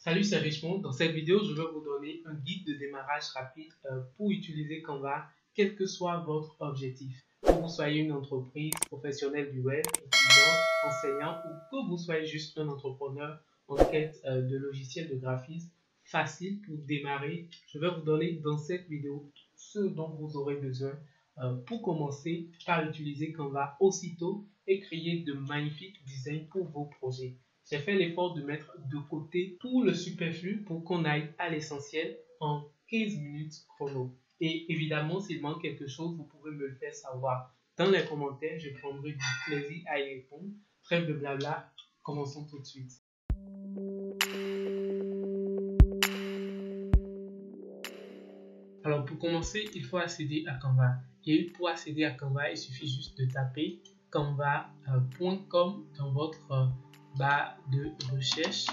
Salut, c'est Richmond. Dans cette vidéo, je vais vous donner un guide de démarrage rapide pour utiliser Canva, quel que soit votre objectif. Que vous soyez une entreprise professionnelle du web, étudiant, enseignant ou que vous soyez juste un entrepreneur en quête de logiciels de graphisme facile pour démarrer, je vais vous donner dans cette vidéo ce dont vous aurez besoin pour commencer par utiliser Canva aussitôt et créer de magnifiques designs pour vos projets. J'ai fait l'effort de mettre de côté tout le superflu pour qu'on aille à l'essentiel en 15 minutes chrono. Et évidemment, s'il manque quelque chose, vous pouvez me le faire savoir dans les commentaires. Je prendrai du plaisir à y répondre. Trêve de blabla, commençons tout de suite. Alors pour commencer, il faut accéder à Canva. Et pour accéder à Canva, il suffit juste de taper canva.com dans votre barre de recherche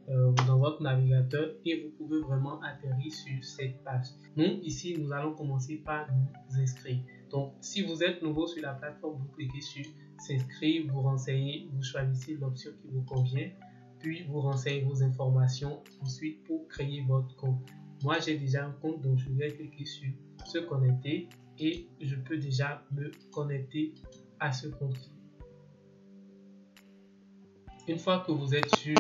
dans votre navigateur et vous pouvez vraiment atterrir sur cette page. Nous, ici, nous allons commencer par nous inscrire. Donc, si vous êtes nouveau sur la plateforme, vous cliquez sur s'inscrire, vous renseignez, vous choisissez l'option qui vous convient, puis vous renseignez vos informations ensuite pour créer votre compte. Moi, j'ai déjà un compte, donc je vais cliquer sur se connecter et je peux déjà me connecter à ce compte. Une fois que vous êtes sur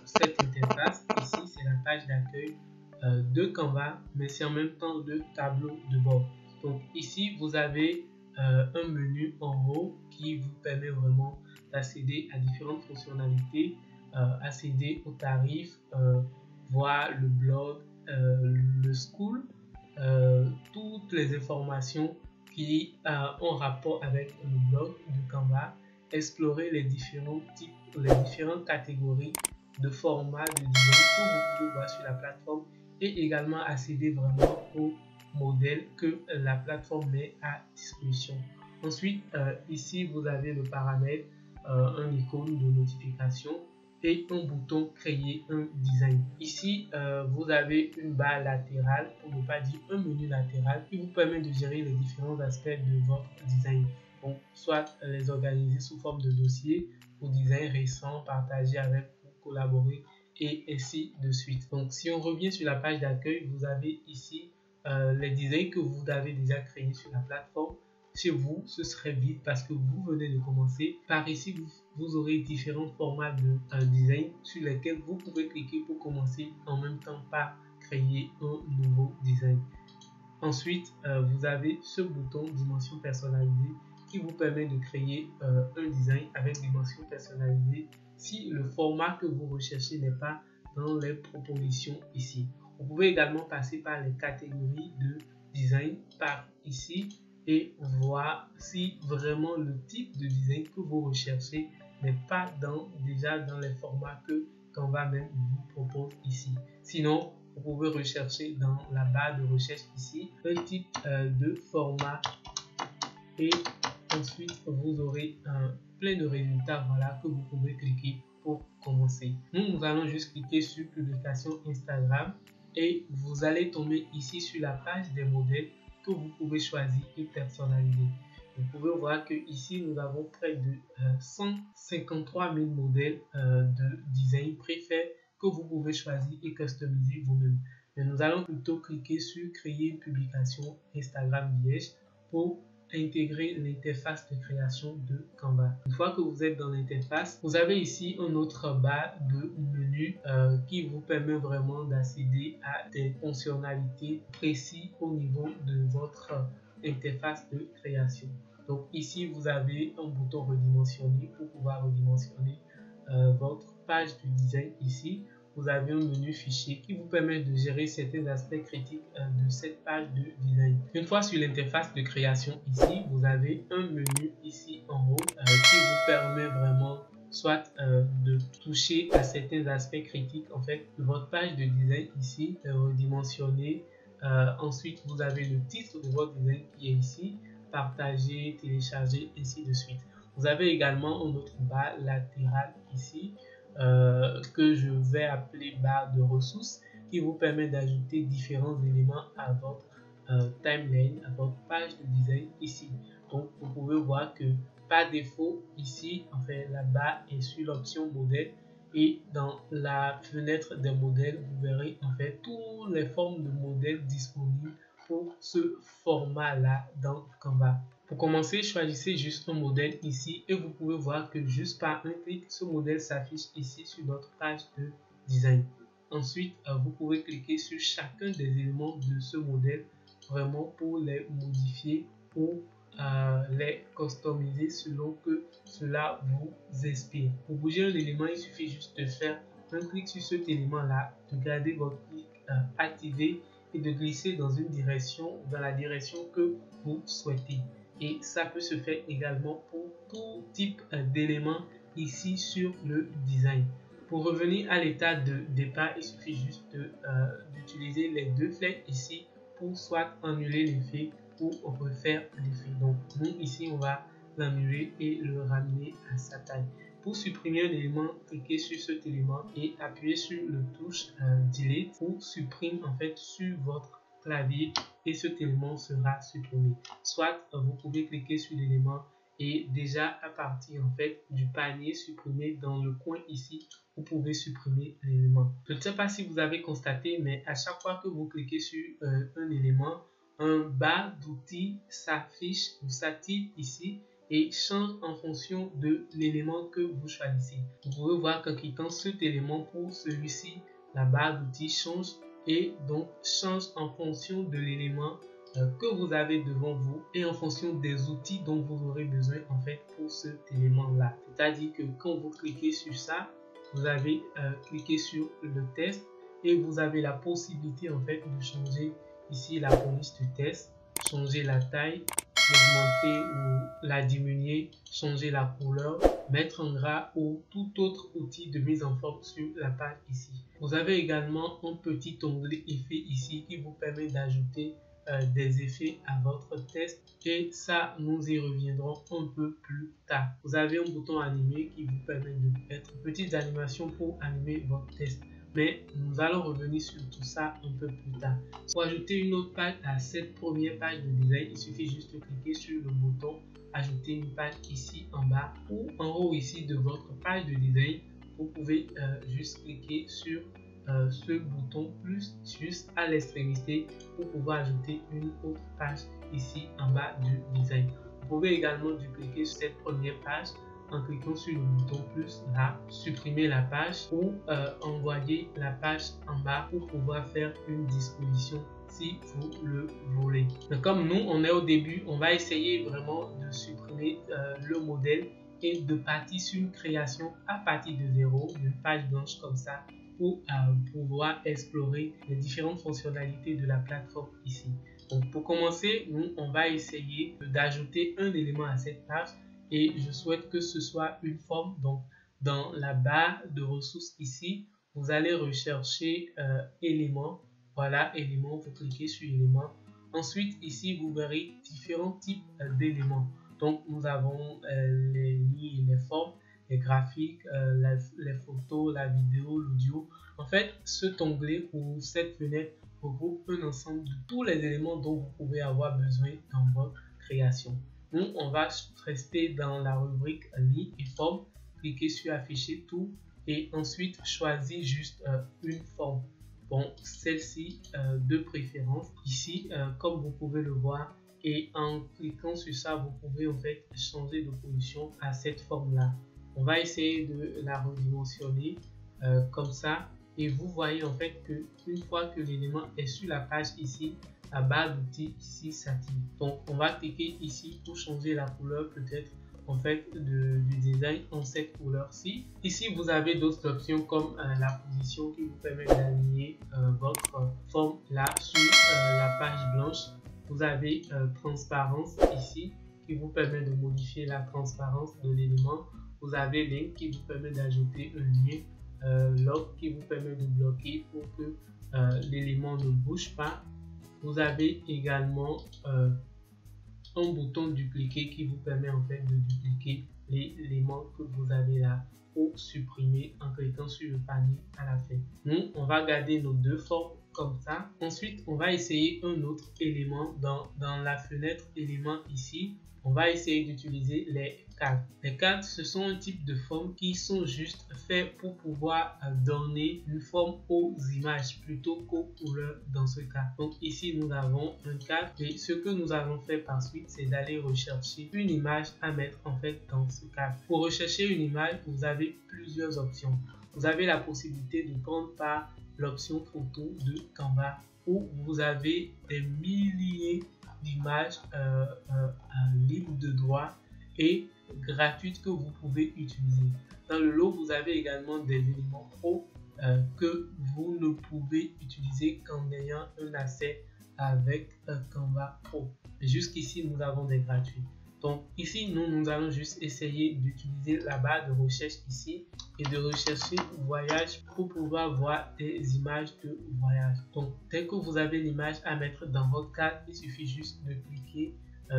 cette interface, ici c'est la page d'accueil de Canva, mais c'est en même temps le tableau de bord. Donc ici vous avez un menu en haut qui vous permet vraiment d'accéder à différentes fonctionnalités, accéder aux tarifs, voir le blog, le school, toutes les informations qui ont rapport avec le blog de Canva, explorer les différents types, les différentes catégories de formats de design que vous pouvez voir sur la plateforme et également accéder vraiment aux modèles que la plateforme met à disposition. Ensuite, ici, vous avez le paramètre, un icône de notification et un bouton créer un design. Ici, vous avez une barre latérale, pour ne pas dire un menu latéral, qui vous permet de gérer les différents aspects de votre design. Donc, soit les organiser sous forme de dossier ou design récent, partager avec vous, collaborer et ainsi de suite. Donc, si on revient sur la page d'accueil, vous avez ici les designs que vous avez déjà créés sur la plateforme. Chez vous, ce serait vide parce que vous venez de commencer. Par ici, vous aurez différents formats de design sur lesquels vous pouvez cliquer pour commencer en même temps par créer un nouveau design. Ensuite, vous avez ce bouton dimension personnalisée qui vous permet de créer un design avec dimension personnalisée si le format que vous recherchez n'est pas dans les propositions ici. Vous pouvez également passer par les catégories de design par ici et voir si vraiment le type de design que vous recherchez n'est pas déjà dans les formats que Canva même vous propose ici. Sinon, vous pouvez rechercher dans la barre de recherche ici un type de format et ensuite vous aurez plein de résultats que vous pouvez cliquer pour commencer. Nous allons juste cliquer sur publication Instagram et vous allez tomber ici sur la page des modèles que vous pouvez choisir et personnaliser. Vous pouvez voir que ici nous avons près de 153 000 modèles de design préfets que vous pouvez choisir et customiser vous-même. Mais nous allons plutôt cliquer sur créer une publication Instagram Liège pour intégrer l'interface de création de Canva. Une fois que vous êtes dans l'interface, vous avez ici un autre barre de menu qui vous permet vraiment d'accéder à des fonctionnalités précises au niveau de votre interface de création. Donc ici, vous avez un bouton redimensionner pour pouvoir redimensionner votre page de design ici. Vous avez un menu fichier qui vous permet de gérer certains aspects critiques de cette page de design. Une fois sur l'interface de création ici, vous avez un menu ici en haut qui vous permet vraiment soit de toucher à certains aspects critiques en fait de votre page de design ici, redimensionner. Ensuite, vous avez le titre de votre design qui est ici, partager, télécharger, ainsi de suite. Vous avez également une autre barre latérale ici que je vais appeler barre de ressources qui vous permet d'ajouter différents éléments à votre timeline, à votre page de design ici. Donc vous pouvez voir que par défaut ici, en fait, la barre est sur l'option modèle et dans la fenêtre des modèles, vous verrez en fait toutes les formes de modèles disponibles pour ce format-là dans Canva. Pour commencer, choisissez juste un modèle ici et vous pouvez voir que juste par un clic, ce modèle s'affiche ici sur notre page de design. Ensuite, vous pouvez cliquer sur chacun des éléments de ce modèle vraiment pour les modifier ou les customiser selon que cela vous inspire. Pour bouger un élément, il suffit juste de faire un clic sur cet élément-là, de garder votre clic activé et de glisser dans une direction, dans la direction que vous souhaitez. Et ça peut se faire également pour tout type d'éléments ici sur le design. Pour revenir à l'état de départ, il suffit juste d'utiliser les deux flèches ici pour soit annuler l'effet ou refaire l'effet. Donc nous ici on va l'annuler et le ramener à sa taille. Pour supprimer un élément, cliquez sur cet élément et appuyez sur le touche Delete ou supprime en fait sur votre clavier et cet élément sera supprimé. Soit vous pouvez cliquer sur l'élément et déjà à partir en fait du panier supprimé dans le coin ici, vous pouvez supprimer l'élément. Je ne sais pas si vous avez constaté, mais à chaque fois que vous cliquez sur un élément, un bas d'outils s'affiche ou s'active ici et change en fonction de l'élément que vous choisissez. Vous pouvez voir qu'en cliquant cet élément pour celui-ci, la barre d'outils change et donc change en fonction de l'élément que vous avez devant vous et en fonction des outils dont vous aurez besoin en fait pour cet élément là. C'est-à-dire que quand vous cliquez sur ça, vous avez cliqué sur le test et vous avez la possibilité en fait de changer ici la police du test, changer la taille, l'augmenter ou la diminuer, changer la couleur, mettre en gras ou tout autre outil de mise en forme sur la page ici. Vous avez également un petit onglet effet ici qui vous permet d'ajouter des effets à votre test et ça nous y reviendrons un peu plus tard. Vous avez un bouton animé qui vous permet de mettre une petite animation pour animer votre test. Mais nous allons revenir sur tout ça un peu plus tard. Pour ajouter une autre page à cette première page de design, il suffit juste de cliquer sur le bouton ajouter une page ici en bas ou en haut ici de votre page de design. Vous pouvez juste cliquer sur ce bouton plus juste à l'extrémité pour pouvoir ajouter une autre page ici en bas du design. Vous pouvez également dupliquer cette première page en cliquant sur le bouton plus là, supprimer la page ou envoyer la page en bas pour pouvoir faire une disposition si vous le voulez. Donc, comme nous on est au début, on va essayer vraiment de supprimer le modèle et de partir sur une création à partir de zéro, d'une page blanche comme ça pour pouvoir explorer les différentes fonctionnalités de la plateforme ici. Donc pour commencer, nous on va essayer d'ajouter un élément à cette page et je souhaite que ce soit une forme. Donc dans la barre de ressources ici, vous allez rechercher éléments. Voilà, éléments, vous cliquez sur éléments. Ensuite ici, vous verrez différents types d'éléments. Donc nous avons les lignes et les formes, les graphiques, les photos, la vidéo, l'audio. En fait, cet onglet ou cette fenêtre regroupe un ensemble de tous les éléments dont vous pouvez avoir besoin dans votre création. Nous, on va rester dans la rubrique ligne et forme, cliquer sur afficher tout et ensuite choisir juste une forme. Bon, celle-ci de préférence. Ici, comme vous pouvez le voir, et en cliquant sur ça, vous pouvez en fait changer de position à cette forme-là. On va essayer de la redimensionner comme ça. Et vous voyez en fait que une fois que l'élément est sur la page ici, la barre d'outils ici s'active. Donc on va cliquer ici pour changer la couleur peut-être en fait du design en cette couleur-ci. Ici vous avez d'autres options comme la position qui vous permet d'aligner votre forme là sur la page blanche. Vous avez transparence ici qui vous permet de modifier la transparence de l'élément. Vous avez link qui vous permet d'ajouter un lien, lock qui vous permet de bloquer pour que l'élément ne bouge pas. Vous avez également un bouton dupliquer qui vous permet en fait de dupliquer l'élément que vous avez là ou supprimer en cliquant sur le panier à la fin. Nous, on va garder nos deux formes comme ça. Ensuite, on va essayer un autre élément dans la fenêtre élément ici. On va essayer d'utiliser les cadres. Les cadres, ce sont un type de formes qui sont juste faits pour pouvoir donner une forme aux images plutôt qu'aux couleurs dans ce cas. Donc ici, nous avons un cadre et ce que nous avons fait par suite, c'est d'aller rechercher une image à mettre en fait dans ce cadre. Pour rechercher une image, vous avez plusieurs options. Vous avez la possibilité de prendre par l'option photo de Canva où vous avez des milliers d'images libres de droit et gratuites que vous pouvez utiliser. Dans le lot, vous avez également des éléments pro que vous ne pouvez utiliser qu'en ayant un accès avec Canva Pro. Jusqu'ici, nous avons des gratuits. Donc ici, nous allons juste essayer d'utiliser la barre de recherche ici et de rechercher voyage pour pouvoir voir des images de voyage. Donc dès que vous avez l'image à mettre dans votre cadre, il suffit juste de cliquer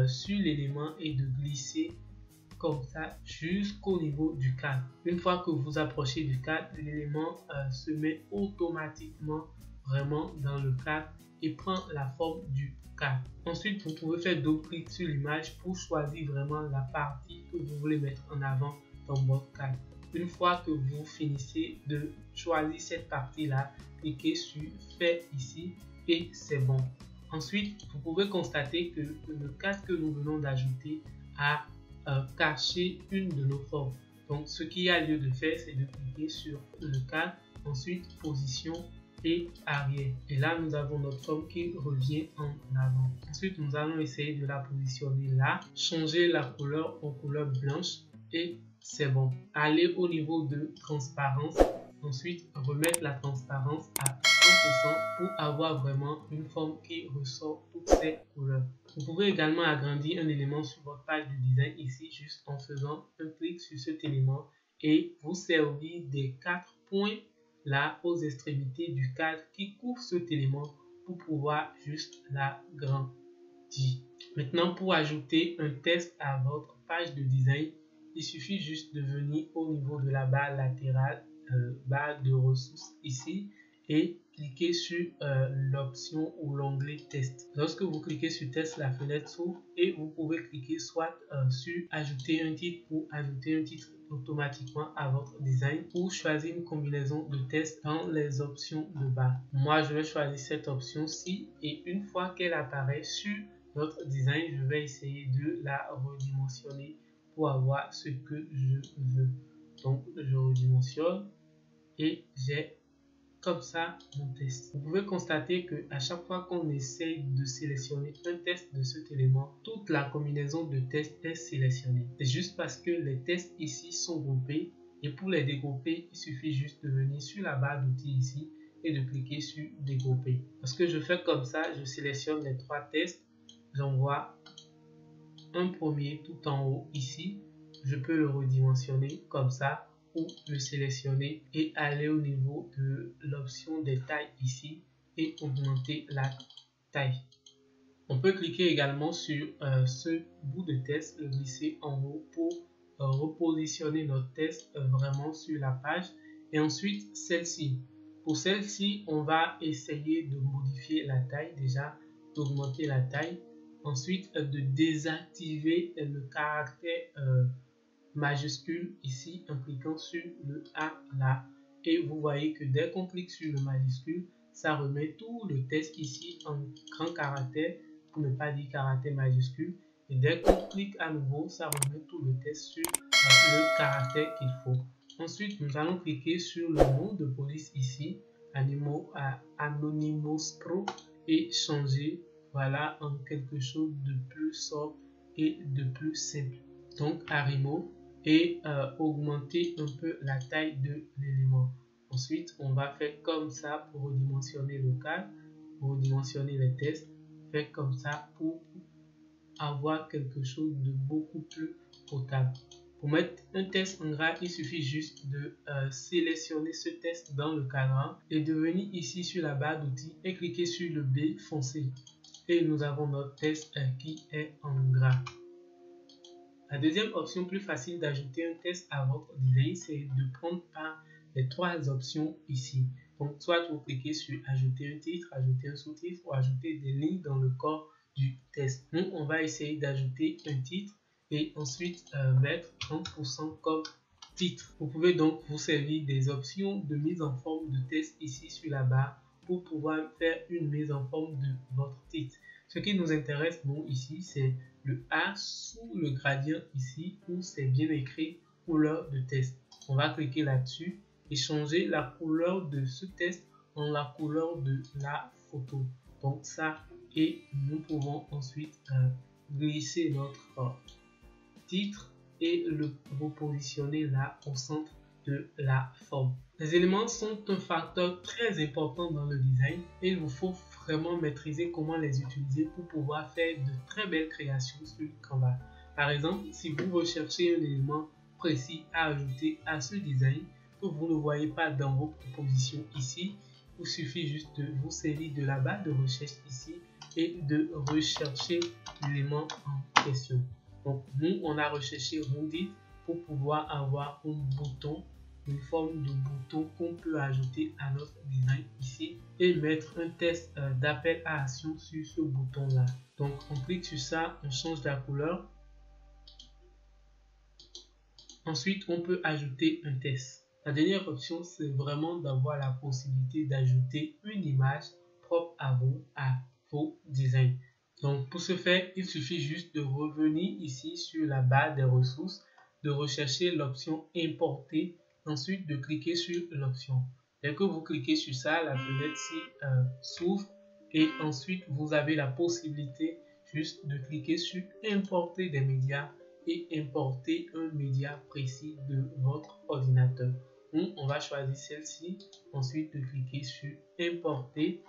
sur l'élément et de glisser comme ça jusqu'au niveau du cadre. Une fois que vous approchez du cadre, l'élément se met automatiquement vraiment dans le cadre et prend la forme du cadre. Ensuite, vous pouvez faire double clic sur l'image pour choisir vraiment la partie que vous voulez mettre en avant dans votre cadre. Une fois que vous finissez de choisir cette partie-là, cliquez sur Fait ici et c'est bon. Ensuite, vous pouvez constater que le cadre que nous venons d'ajouter a caché une de nos formes. Donc, ce qu'il y a lieu de faire, c'est de cliquer sur le cadre, ensuite position et arrière. Et là, nous avons notre forme qui revient en avant. Ensuite, nous allons essayer de la positionner là, changer la couleur en couleur blanche et c'est bon. Aller au niveau de transparence. Ensuite, remettre la transparence à 100% pour avoir vraiment une forme qui ressort toutes ces couleurs. Vous pouvez également agrandir un élément sur votre page de design ici, juste en faisant un clic sur cet élément et vous servir des 4 points là aux extrémités du cadre qui couvre cet élément pour pouvoir juste l'agrandir. Maintenant, pour ajouter un texte à votre page de design, il suffit juste de venir au niveau de la barre latérale, barre de ressources ici et cliquer sur l'option ou l'onglet test. Lorsque vous cliquez sur test, la fenêtre s'ouvre et vous pouvez cliquer soit sur ajouter un titre pour ajouter un titre automatiquement à votre design ou choisir une combinaison de tests dans les options de bas. Moi, je vais choisir cette option-ci et une fois qu'elle apparaît sur notre design, je vais essayer de la redimensionner pour avoir ce que je veux. Donc, je redimensionne et j'ai comme ça mon test. Vous pouvez constater que à chaque fois qu'on essaye de sélectionner un test de cet élément, toute la combinaison de tests est sélectionnée. C'est juste parce que les tests ici sont groupés et pour les dégrouper, il suffit juste de venir sur la barre d'outils ici et de cliquer sur dégrouper. Parce que je fais comme ça, je sélectionne les 3 tests, j'envoie un premier tout en haut ici, je peux le redimensionner comme ça ou le sélectionner et aller au niveau de l'option des tailles ici et augmenter la taille. On peut cliquer également sur ce bout de test, le glisser en haut pour repositionner notre test vraiment sur la page et ensuite celle-ci. Pour celle-ci, on va essayer de modifier la taille déjà, d'augmenter la taille. Ensuite, de désactiver le caractère majuscule ici en cliquant sur le A là. Et vous voyez que dès qu'on clique sur le majuscule, ça remet tout le texte ici en grand caractère, pour ne pas dire caractère majuscule. Et dès qu'on clique à nouveau, ça remet tout le texte sur le caractère qu'il faut. Ensuite, nous allons cliquer sur le nom de police ici, Anonymous Pro, et changer voilà en quelque chose de plus sobre et de plus simple. Donc Arimo et augmenter un peu la taille de l'élément. Ensuite, on va faire comme ça pour redimensionner le cadre, pour redimensionner les tests, faire comme ça pour avoir quelque chose de beaucoup plus potable. Pour mettre un test en gras, il suffit juste de sélectionner ce test dans le cadran et de venir ici sur la barre d'outils et cliquer sur le B foncé. Et nous avons notre test qui est en gras. La deuxième option plus facile d'ajouter un test à votre design, c'est de prendre par les 3 options ici. Donc, soit vous cliquez sur ajouter un titre, ajouter un sous-titre ou ajouter des lignes dans le corps du test. Nous, on va essayer d'ajouter un titre et ensuite mettre 30% comme titre. Vous pouvez donc vous servir des options de mise en forme de test ici sur la barre pour pouvoir faire une mise en forme de votre titre. Ce qui nous intéresse, nous, ici, c'est le A sous le gradient ici où c'est bien écrit couleur de test. On va cliquer là-dessus et changer la couleur de ce test en la couleur de la photo. Donc ça, et nous pouvons ensuite glisser notre titre et le repositionner là au centre de la forme. Les éléments sont un facteur très important dans le design et il vous faut vraiment maîtriser comment les utiliser pour pouvoir faire de très belles créations sur Canva. Par exemple, si vous recherchez un élément précis à ajouter à ce design que vous ne voyez pas dans vos propositions ici, il suffit juste de vous servir de la barre de recherche ici et de rechercher l'élément en question. Donc nous, on a recherché Rounded pour pouvoir avoir un bouton, une forme de bouton qu'on peut ajouter à notre design ici et mettre un test d'appel à action sur ce bouton là. Donc on clique sur ça, on change la couleur. Ensuite, on peut ajouter un test. La dernière option, c'est vraiment d'avoir la possibilité d'ajouter une image propre à vos designs. Donc, pour ce faire, il suffit juste de revenir ici sur la barre des ressources, de rechercher l'option importer, ensuite de cliquer sur l'option. Dès que vous cliquez sur ça, la fenêtre s'ouvre et ensuite vous avez la possibilité juste de cliquer sur importer des médias et importer un média précis de votre ordinateur. On va choisir celle-ci, ensuite de cliquer sur importer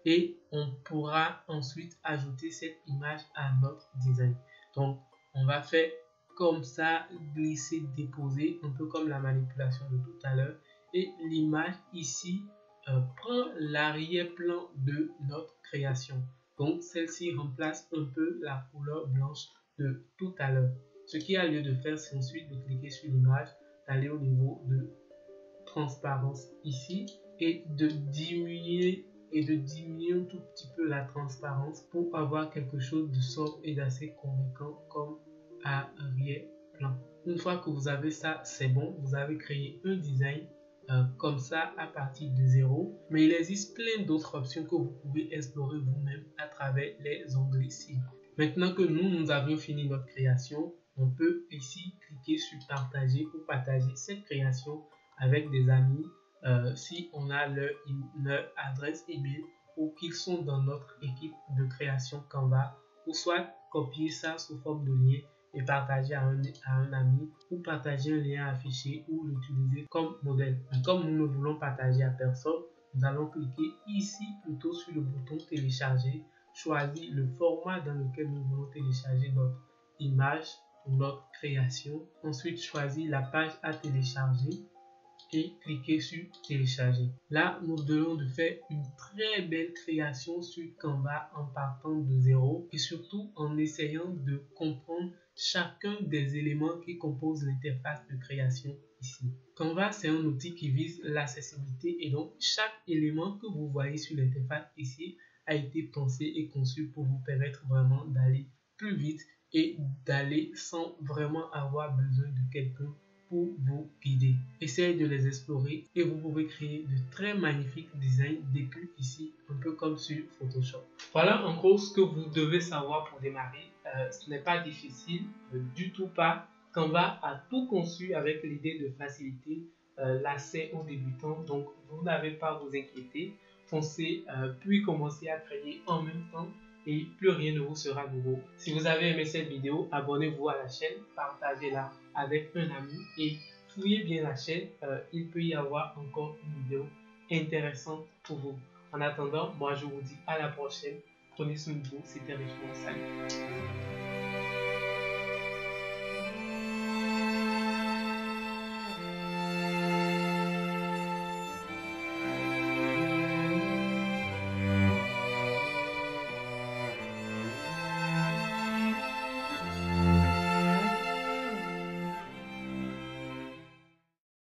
et on pourra ensuite ajouter cette image à notre design. Donc on va faire comme ça, glisser, déposer, un peu comme la manipulation de tout à l'heure, et l'image ici prend l'arrière-plan de notre création. Donc celle-ci remplace un peu la couleur blanche de tout à l'heure. Ce qu'il y a lieu de faire, c'est ensuite de cliquer sur l'image, d'aller au niveau de transparence ici et de diminuer un tout petit peu la transparence pour avoir quelque chose de sobre et d'assez convaincant comme arrière-plan. Une fois que vous avez ça, c'est bon, vous avez créé un design comme ça à partir de zéro, mais il existe plein d'autres options que vous pouvez explorer vous-même à travers les onglets ici. Maintenant que nous avons fini notre création, on peut ici cliquer sur partager pour partager cette création avec des amis si on a leur adresse email ou qu'ils sont dans notre équipe de création Canva, ou soit copier ça sous forme de lien et partager à un ami, ou partager un lien affiché ou l'utiliser comme modèle. Et comme nous ne voulons partager à personne, nous allons cliquer ici plutôt sur le bouton télécharger, choisir le format dans lequel nous voulons télécharger notre image ou notre création. Ensuite, choisir la page à télécharger et cliquer sur télécharger. Là, nous devons de faire une très belle création sur Canva en partant de zéro et surtout en essayant de comprendre chacun des éléments qui composent l'interface de création ici. Canva, c'est un outil qui vise l'accessibilité et donc chaque élément que vous voyez sur l'interface ici a été pensé et conçu pour vous permettre vraiment d'aller plus vite et d'aller sans vraiment avoir besoin de quelqu'un pour vous guider. Essayez de les explorer et vous pouvez créer de très magnifiques designs depuis ici, un peu comme sur Photoshop. Voilà en gros ce que vous devez savoir pour démarrer. Ce n'est pas difficile, du tout pas. Canva a tout conçu avec l'idée de faciliter l'accès aux débutants, donc vous n'avez pas à vous inquiéter. Foncez puis commencez à créer en même temps et plus rien ne vous sera nouveau. Si vous avez aimé cette vidéo, abonnez-vous à la chaîne, partagez-la avec un ami et fouillez bien la chaîne, il peut y avoir encore une vidéo intéressante pour vous. En attendant, moi je vous dis à la prochaine. Prenez soin de vous, c'était Richemont, salut.